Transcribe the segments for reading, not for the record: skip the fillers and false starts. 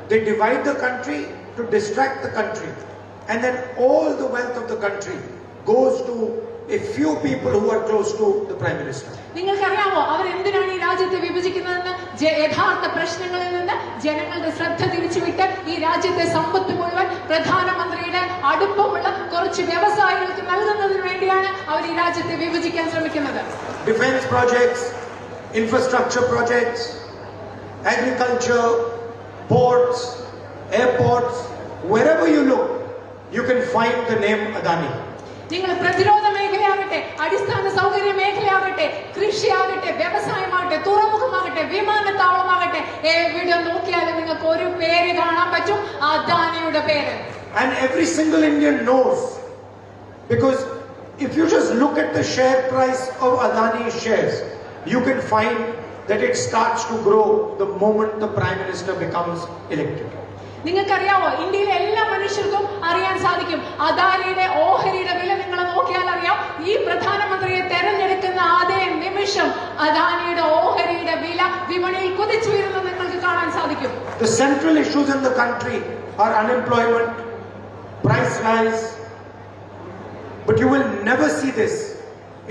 They divide the country to distract the country. And then all the wealth of the country goes to a few people who are close to the Prime Minister. നിങ്ങൾക്കറിയാമോ അവർ എന്തിനാണ് ഈ രാജ്യത്തെ വിഭജിക്കുന്നതെന്ന്? യഥാർത്ഥ പ്രശ്നങ്ങളിൽ നിന്ന് ജനങ്ങളുടെ ശ്രദ്ധ തിരിച്ചുവിട്ട് ഈ രാജ്യത്തെ സമ്പത്ത് മുഴുവൻ പ്രധാനമന്ത്രിയുടെ അടുപ്പമുള്ള കുറച്ച് വ്യവസായികൾക്ക് നൽകുന്നതിന് വേണ്ടിയാണ് അവർ ഈ രാജ്യത്തെ വിഭജിക്കാൻ ശ്രമിക്കുന്നത്. Defense projects, infrastructure projects, agriculture, ports, airports, wherever you look, you can find the name Adani. നിങ്ങൾ പ്രതിരോധ മേഖലയാകട്ടെ, അടിസ്ഥാന സൗകര്യ മേഖലയാകട്ടെ, കൃഷിയാകട്ടെ, വ്യവസായമാകട്ടെ, തുറമുഖമാകട്ടെ, വിമാനത്താവളമാകട്ടെ, എവിടെ നോക്കിയാലും നിങ്ങൾക്ക് ഒരു പേര് കാണാൻ പറ്റും, അദാനിയുടെ പേര്. And every single Indian knows, because if you just look at the share price of Adani shares, you can find that it starts to grow the moment the Prime Minister becomes elected. നിങ്ങൾക്കറിയാവോ, ഇന്ത്യയിലെ എല്ലാ മനുഷ്യർക്കും അറിയാൻ സാധിക്കും, അദാനിയുടെ ഓഹരിയുടെ വില നിങ്ങൾ നോക്കിയാൽ അറിയാം. ഈ പ്രധാനമന്ത്രിയെ തെരഞ്ഞെടുക്കുന്ന അതേ നിമിഷം അദാനിയുടെ ഓഹരിയുടെ വില വിപണിയിൽ കുതിച്ചുയരുന്നത് നിങ്ങൾക്ക് കാണാൻ സാധിക്കും. The central issues in the country are unemployment, price rise, but you will never see this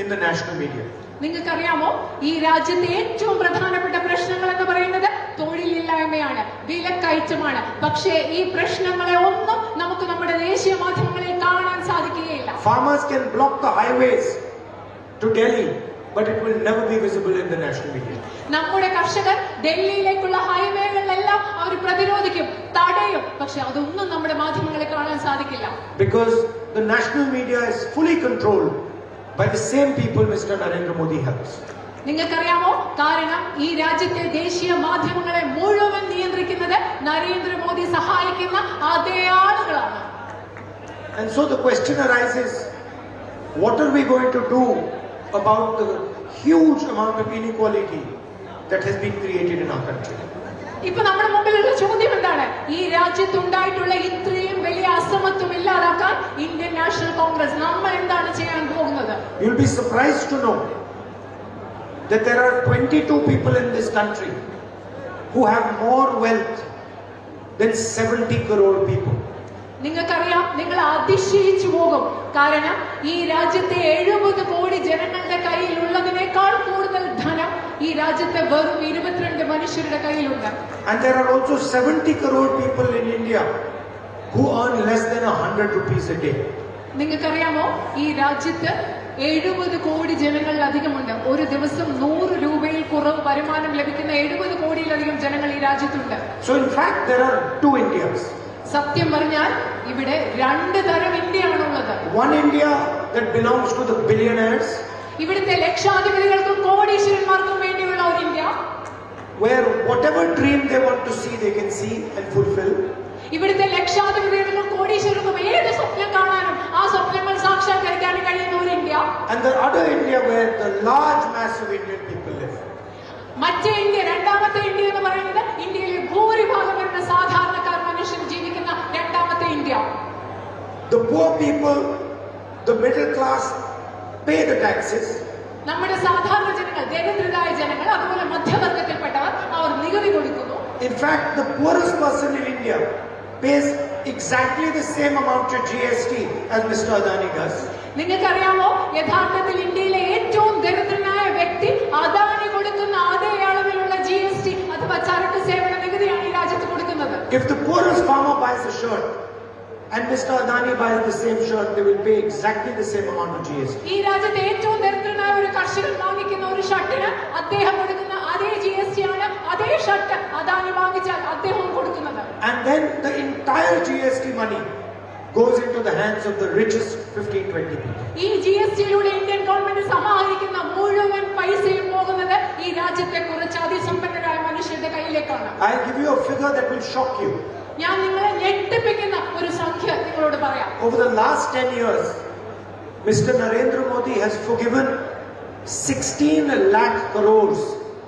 in the national media. നിങ്ങൾക്കറിയാമോ, ഈ രാജ്യത്തെ ഏറ്റവും പ്രധാനപ്പെട്ട പ്രശ്നങ്ങൾ എന്ന് പറയുന്നത് തൊഴിലില്ലായ്മയാണ്, വിലക്കയറ്റമാണ്. പക്ഷേ ഈ പ്രശ്നങ്ങളെ ഒന്നും നമുക്ക് നമ്മുടെ ദേശീയ മാധ്യമങ്ങളിൽ കാണാൻ സാധിക്കുകയില്ല. Farmers can block the highways to Delhi, but it will never be visible in the national media. നമ്മുടെ കർഷകർ ഡൽഹിയിലേക്കുള്ള ഹൈവേകളിലെല്ലാം അവർ പ്രതിരോധിക്കും, തടയും, പക്ഷെ അതൊന്നും നമ്മുടെ മാധ്യമങ്ങളിൽ കാണാൻ സാധിക്കില്ല. Because the national media is fully controlled by the same people Mr. Narendra Modi helps. നിങ്ങൾക്കറിയാമോ, കാരണം ഈ രാജ്യത്തെ ദേശീയ മാധ്യമങ്ങളെ മുഴുവൻ നിയന്ത്രിക്കുന്നത് നരേന്ദ്രമോദി സഹായിക്കുന്ന അതേ ആളുകളാണ്. And so the question arises, what are we going to do about the huge amount of inequality that has been created in our country? ഇപ്പൊ നമ്മുടെ മുമ്പിലുള്ള ചോദ്യം എന്താണ്? ഈ രാജ്യത്തുണ്ടായിട്ടുള്ള ഇത്രയും വലിയ അസമത്വം ഇല്ലാതാക്കാൻ ഇന്ത്യൻ നാഷണൽ കോൺഗ്രസ് നമ്മൾ എന്താണ് ചെയ്യാൻ പോകുന്നത്? You'll be surprised to know that there are 22 people in this country who have more wealth than 70 crore people. നിങ്ങൾക്കറിയാം, നിങ്ങൾ അതിശയിച്ചു പോകും. കാരണം ഈ രാജ്യത്തെ 70 കോടി ജനങ്ങളുടെ കയ്യിലുള്ളതിനേക്കാൾ കൂടുതൽ ധനം ഈ രാജ്യത്തെ വെറും 22 മനുഷ്യരുടെ കയ്യിലുണ്ട്. And there are also 70 crore people in India who earn less than 100 rupees a day. നിങ്ങൾക്കറിയാമോ, ഈ രാജ്യത്ത് 70 കോടി ജനങ്ങളിലധികമുണ്ട്. ഒരു ദിവസം 100 രൂപയിൽ കുറവ് വരുമാനം ലഭിക്കുന്ന 70 കോടിയിലധികം ജനങ്ങൾ ഈ രാജ്യത്തുണ്ട്. So in fact there are two Indias. സത്യം പറഞ്ഞാൽ ഇവിടെ രണ്ട് തരം ഇന്ത്യയാണുള്ളത്. One India that belongs to the billionaires, ഇവിടുത്തെ ലക്ഷാധിപതികൾക്കും കോടീശ്വരന്മാർക്കും വേണ്ടിയുള്ള ഒരു India, where whatever dream they want to see they can see and fulfill. ഇവിടുത്തെ ലക്ഷാധിപതികൾക്കും കോടീശ്വരർക്കും ഏത് സ്വപ്നം കാണാനും ആ സ്വപ്നങ്ങൾ സാക്ഷാത്കരിക്കാനും കഴിയുന്ന ഒരു India. And the other India where the large mass of Indian people live. മറ്റേ ഇന്ത്യ, രണ്ടാമത്തെ ഇന്ത്യ എന്ന് പറയുന്നത് ഇന്ത്യയിലെ ഭൂരിഭാഗം വരുന്ന സാധാരണക്കാർ മനുഷ്യർ ജീവിക്കുന്ന രണ്ടാമത്തെ India. The poor people, the middle class pay the taxes. നമ്മുടെ സാധാരണ ജനങ്ങൾ, ദരിദ്രരായ ജനങ്ങൾ, അതുപോലെ മധ്യവർഗത്തിൽപ്പെട്ടവർ അവർ നികുതി കൊടുക്കുന്നു. In fact, the poorest person in India pays exactly the same amount of GST as Mr. Adani does. നിങ്ങൾക്കറിയാമോ, യഥാർത്ഥത്തിൽ ഇന്ത്യയിലെ ഏറ്റവും ദരിദ്രനായ വ്യക്തി അദാനി കൊടുക്കുന്ന അതേ അളവിലുള്ള GST അഥവാ ചരക്ക് സേവന നികുതിയാണ് ഈ രാജ്യത്ത് കൊടുക്കുന്നത്. If the poorest farmer buys a shirt and Mr. Adani buys the same shirt, they will pay exactly the same amount of GST. ഈ രാജ്യത്തെ ഏറ്റവും ദരിദ്രനായ ഒരു കർഷകൻ വാങ്ങിക്കുന്ന ഒരു ഷർട്ടിന് അദ്ദേഹം കൊടുക്കുന്ന അതേ GST ആണ് അതേ ഷർട്ട് അദാനി വാങ്ങിച്ചാൽ അദ്ദേഹം കൊടുക്കുന്നത്. And then the entire GST money goes into the hands of the richest 15-20 people. ഈ GSTയിലൂടെ ഇന്ത്യൻ ഗവൺമെന്റ് സമാഹരിക്കുന്ന മുഴുവൻ പൈസയും പോകുന്നത് ഈ രാജ്യത്തെ കുറച്ച് അതിസമ്പന്നരായ മനുഷ്യരുടെ കയ്യിലേക്കാണ്. I'll give you a figure that will shock you. ഞാൻ നിങ്ങളെ ഞെട്ടിപ്പിക്കുന്ന ഒരു സംഖ്യ നിങ്ങളോട് പറയാം. Over the last 10 years, Mr. Narendra Modi has forgiven 16 lakh crores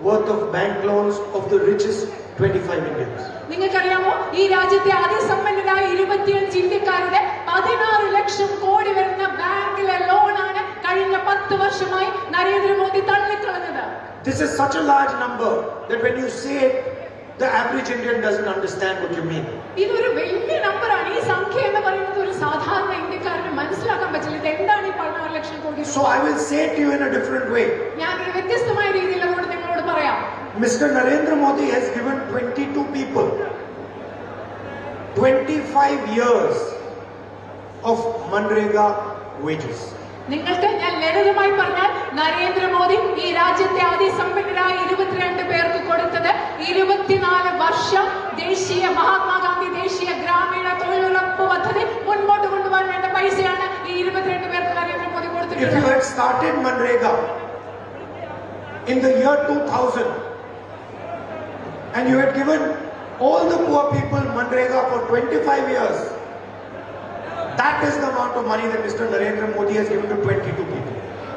worth of bank loans of the richest 25 Indians. നിങ്ങൾക്കറിയാമോ, ഈ രാജ്യത്തെ അതിസമ്പന്നരായ 25 ഇന്ത്യക്കാരുടെ 16 ലക്ഷം കോടി വരുന്ന ബാങ്കിലെ ലോണാണ് കഴിഞ്ഞ 10 വർഷമായി Narendra Modi തള്ളിക്കളഞ്ഞത്. This is such a large number that when you say it, the average Indian doesn't understand what you mean. ഇതൊരു വലിയ നമ്പറാണ്. ഈ സംഖ്യ എന്ന് പറയുന്നത് ഒരു സാധാരണ ഇന്ത്യക്കാരന് മനസ്സിലാക്കാൻ പറ്റില്ല. ഇത് എന്താണ് ഈ 16 lakh crore? So I will say to you in a different way. ഞാൻ ഒരു വ്യത്യസ്തമായ രീതിയിൽ അതുകൊണ്ട് നിങ്ങളോട് പറയാം. Mr. Narendra Modi has given 22 people 25 years of Manrega wages. നിങ്ങൾക്ക് ഞാൻ ലളിതമായി പറഞ്ഞാൽ നരേന്ദ്രമോദി ഈ രാജ്യത്തെ അതിസമ്പന്നരായ 22 പേർക്ക് കൊടുത്തത് 24 വർഷം ദേശീയ മഹാത്മാഗാന്ധി ദേശീയ ഗ്രാമീണ തൊഴിലുറപ്പ് പദ്ധതി മുൻപോട്ട് കൊണ്ടുപോകാൻ വേണ്ട പൈസയാണ് ഈ 22 പേർക്ക് നരേന്ദ്രമോദി കൊടുത്തിട്ടുള്ളത്. If you had started Manrega in the year 2000 and you had given all the poor people Manrega for 25 years, that is the amount of money that Mr. Narendra Modi has given to 22 people.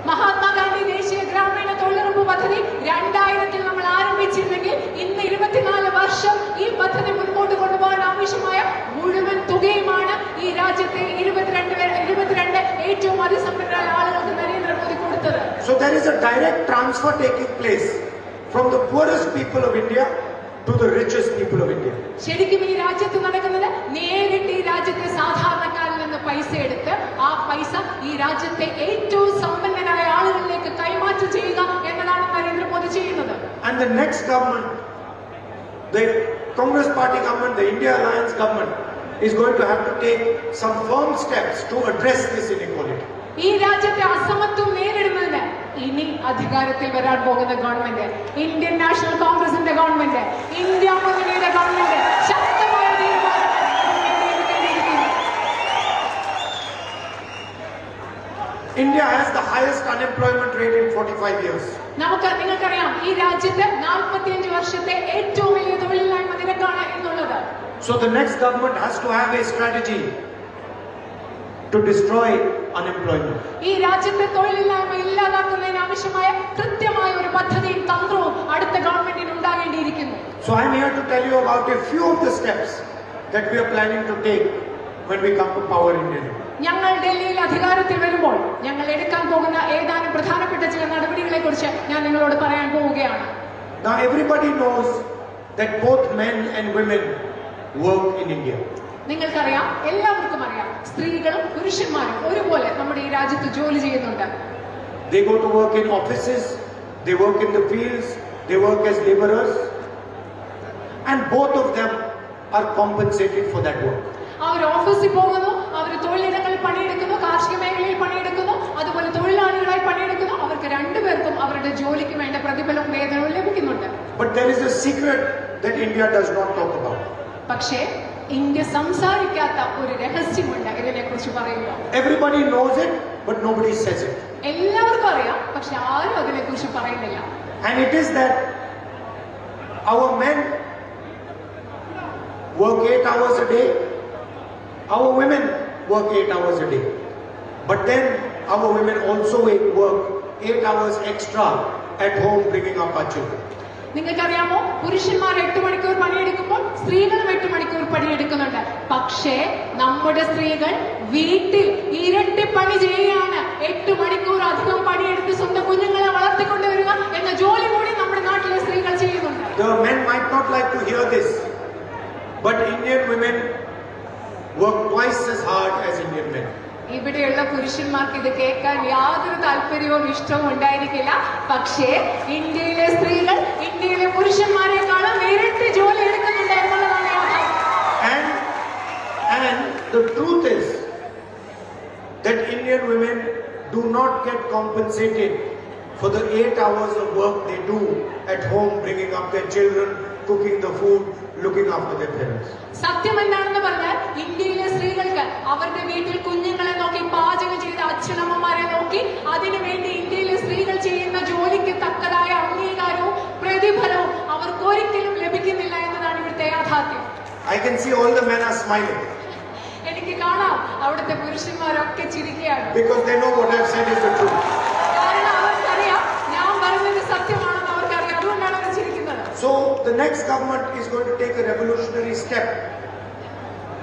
Mahatma Gandhi ദേശീയ ഗ്രാമീണ തൊഴിലുറപ്പ് പദ്ധതി 2000-ൽ നമ്മൾ ആരംഭിച്ചിരുന്നെങ്കിൽ ഇന്ന് 24 വർഷം ഈ പദ്ധതി മുൻപോട്ട് കൊണ്ടുപോകാൻ ആവശ്യമായ മുഴുവൻ തുകയുമാണ് ഈ രാജ്യത്തെ 22 ഏറ്റവും അതിസമ്പന്നരായ ആളുകൾക്ക് നരേന്ദ്രമോദി കൊടുത്തത്. So there is a direct transfer taking place from the poorest people of India to the richest people of India. ശരിക്കും ഈ രാജ്യത്ത് നടക്കുന്നത് നേരിട്ട് ഈ രാജ്യത്തെ സാധാരണക്കാരിൽ നിന്ന് പൈസ എടുത്ത് ആ പൈസ ഈ രാജ്യത്തെ ഏറ്റവും സമ്പന്നരായ ആളുകളിലേക്ക് കൈമാറ്റം ചെയ്യുക എന്നതാണ് നരേന്ദ്രമോദി ചെയ്യുന്നത്. And the next government, the Congress Party government, the India Alliance government, is going to have to take some firm steps to address this inequality. ഈ രാജ്യത്തെ അസമത്വം നേരിടുന്നതിന് ഇനി അധികാരത്തിൽ വരാൻ പോകുന്ന ഗവൺമെന്റ്, ഇന്ത്യൻ നാഷണൽ കോൺഗ്രസിന്റെ ഗവൺമെന്റ്, ഇന്ത്യ മുന്നണിയുടെ ഗവൺമെന്റ് ശക്തമായ തീരുമാനം. India has the highest unemployment rate in 45 years. നിങ്ങൾക്കറിയാം ഈ രാജ്യത്ത് 45 വർഷത്തെ ഏറ്റവും വലിയ തൊഴിലില്ലായ്മ നിരക്കാണ് എന്നുള്ളത്. So the next government has to have a strategy to destroy unemployment. ഈ രാജ്യത്തെ തൊഴിലില്ലായ്മ ഇല്ലാതാക്കുന്നതിന് ആവശ്യമായ കൃത്യമായ ഒരു പദ്ധതിയും തന്ത്രവും അടുത്ത ഗവൺമെന്റിന് ഉണ്ടാകേണ്ടിയിരിക്കുന്നു. So I am here to tell you about a few of the steps that we are planning to take when we come to power in Delhi. ഞങ്ങൾ ഡൽഹിയിൽ അധികാരത്തിൽ വരുമ്പോൾ ഞങ്ങൾ എടുക്കാൻ പോകുന്ന ഏതാനും പ്രധാനപ്പെട്ട ചില നടപടികളെ കുറിച്ച് ഞാൻ നിങ്ങളോട് പറയാൻ പോവുകയാണ്. Now everybody knows that both men and women work in India. നിങ്ങൾക്കറിയാം, എല്ലാവർക്കും അറിയാം, സ്ത്രീകളും പുരുഷന്മാരും ഒരുപോലെ നമ്മുടെ ഈ രാജ്യത്ത് ജോലി ചെയ്യുന്നുണ്ട്. They go to work in offices, they work in the fields, they work as laborers, and both of them are compensated for that work. അവർ ഓഫീസിൽ പോകുന്നു, അവർ തൊഴിലിടങ്ങളിൽ പണിയെടുക്കുന്നു, കാർഷിക മേഖലയിൽ പണിയെടുക്കുന്നു, അതുപോലെ തൊഴിലാളികളായി പണിയെടുക്കുന്നു. അവർക്ക് രണ്ടുപേർക്കും അവരുടെ ജോലിക്ക് വേണ്ട പ്രതിഫലവും വേതനവും ലഭിക്കുന്നുണ്ട്. But there is a secret that India does not talk about. പക്ഷേ ഇന്ത്യ സംസാരിക്കാത്ത ഒരു രഹസ്യമുണ്ട് ഇതിനെ കുറിച്ച് പറയുമ്പോൾ. Everybody knows it, but nobody says it. എല്ലാവർക്കും അറിയാം, പക്ഷെ ആരും അതിനെ കുറിച്ച് പറയുന്നില്ല. And it is that our men work 8 hours a day, our women work 8 hours a day. But then our women also work 8 hours extra at home bringing up our children. നിങ്ങൾക്കറിയാമോ, പുരുഷന്മാർ 8 മണിക്കൂർ പണിയെടുക്കുമ്പോൾ സ്ത്രീകളും 8 മണിക്കൂർ പണിയെടുക്കുന്നുണ്ട്. പക്ഷേ നമ്മുടെ സ്ത്രീകൾ വീട്ടിൽ ഇരട്ടി പണി ചെയ്യുകയാണ്. 8 മണിക്കൂർ അധികം പണിയെടുത്ത് സ്വന്തം കുഞ്ഞുങ്ങളെ വളർത്തിക്കൊണ്ടുവരിക എന്ന ജോലി കൂടി നമ്മുടെ നാട്ടിലെ സ്ത്രീകൾ ചെയ്യുന്നുണ്ട്. The men might not like to hear this, but Indian women work twice as hard as Indian men. ഇവിടെയുള്ള പുരുഷന്മാർക്ക് ഇത് കേൾക്കാൻ യാതൊരു താല്പര്യവും ഇഷ്ടവും ഉണ്ടായിരിക്കില്ല. പക്ഷേ ഇന്ത്യയിലെ സ്ത്രീകൾ ഇന്ത്യയിലെ പുരുഷന്മാരെക്കാളും ഇരട്ടി ജോലി എടുക്കുന്നുണ്ട് എന്നുള്ളതാണ് യാഥാർത്ഥ്യം. And the truth is that Indian women do not get compensated for the 8 hours of work they do at home, bringing up their children, cooking the food, looking after their parents. സത്യം എന്താണെന്ന് പറഞ്ഞാൽ ഇന്ത്യയിലെ സ്ത്രീകൾക്ക് അവരുടെ വീട്ടിൽ കുഞ്ഞുങ്ങളെ നോക്കി, പാചകം ചെയ്ത അച്ഛനമ്മമാരെ നോക്കി, അതിനുവേണ്ടി ഇന്ത്യയിലെ സ്ത്രീകൾ ചെയ്യുന്ന ജോലിക്ക് തക്കതായ അംഗീകാരവും പ്രതിഫലവും അവർക്ക് ഒരിക്കലും ലഭിക്കുന്നില്ല എന്നതാണ് ഇവിടുത്തെ യാഥാർത്ഥ്യം. I can see all the men are smiling. എനിക്ക് കാണാം അവിടുത്തെ പുരുഷന്മാരൊക്കെ ചിരിക്കുകയാണ്. Because they know what I've said is the truth. കാരണം അവർക്കറിയാം ഞാൻ പറഞ്ഞത് സത്യമാണെന്ന് അവർക്കറിയാം. അതുകൊണ്ടാണ് അവർ ചിരിക്കുന്നത്. So the next government is going to take a revolutionary step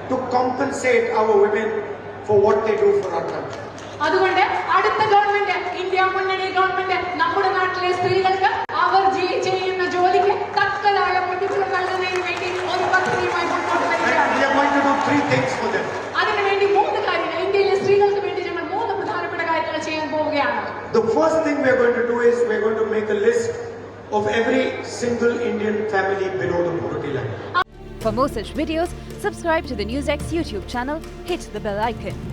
to compensate our women for what they do for our country. അതുകൊണ്ട് അടുത്ത ഗവൺമെന്റ്, ഇന്ത്യ മുന്നണി ഗവൺമെന്റ്, നമ്മുടെ നാട്ടിലെ സ്ത്രീകൾക്ക് അവർ ചെയ്യുന്ന ജോലിക്ക് തക്കതായ പ്രതിഫലം നൽകുന്നതിന് we are going to do is we are going to make a list of every single Indian family below the poverty line. For more such videos, subscribe to the NewsX YouTube channel, hit the bell icon.